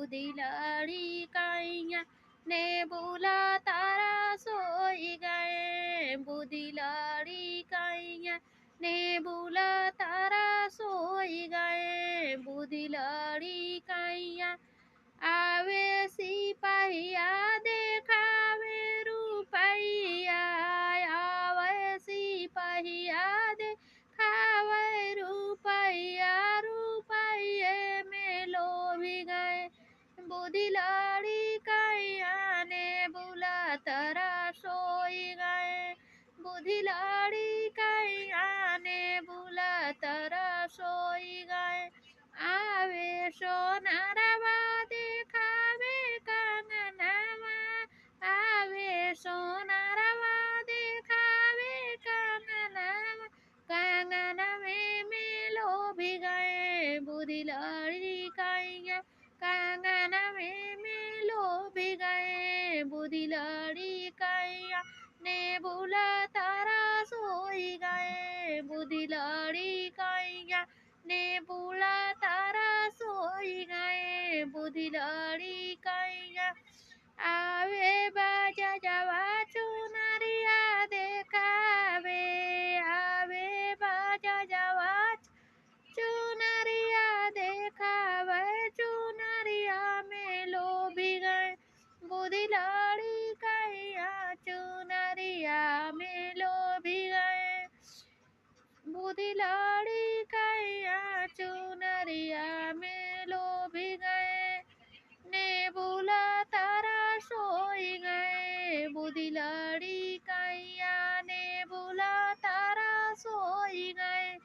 बुद्धि लड़ी कैया ने बुला तारा सोई गए बुद्धि लड़ी कैया ने बुला तारा सोई गए बुद्धि लड़ी कैया आवे सिपाहिया देखावे रुपैया आवे सिपाहिया देखावे रुपैया रुपये में लोभी गए बुद्धि लड़ी कैया ने बुला तरा सोई गए बुद्धि लड़ी कैया ने बुला तरा सोई गए आवे सोनारवा देखावे कंगनवा आवे सोनारवा देखावे कंगनवा कंगनवे में लोभी गए बुद्धि लड़ी कैया कंगनवे में लोभी गए बुद्धि लड़ी कैया ने बुला तारा सोई गए बुद्धि लड़ी कैया ने बुला तारा सोई गए बुद्धि लड़ी कैया आवे बाजा जावा चुनरिया देखावे आवे बाजा जावा चुनरिया देखावे चुनरिया में लोभी गए बुद्धि लड़ी कैया चुनरिया में लोभी गए बुद्धि लड़ी कैया चुनरिया में लोभी गए ने बुला तारा सोई गए बुद्धि लड़ी कैया ने बुला तारा सोई गए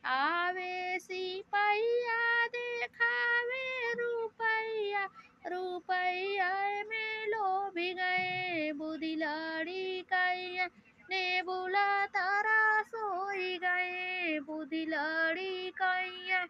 आवे सिपैया देखावे रुपैया रुपैया में लोभी गए बुद्धि लड़ी कैया ने बुला तारा सोई गए बुद्धि लड़ी कैया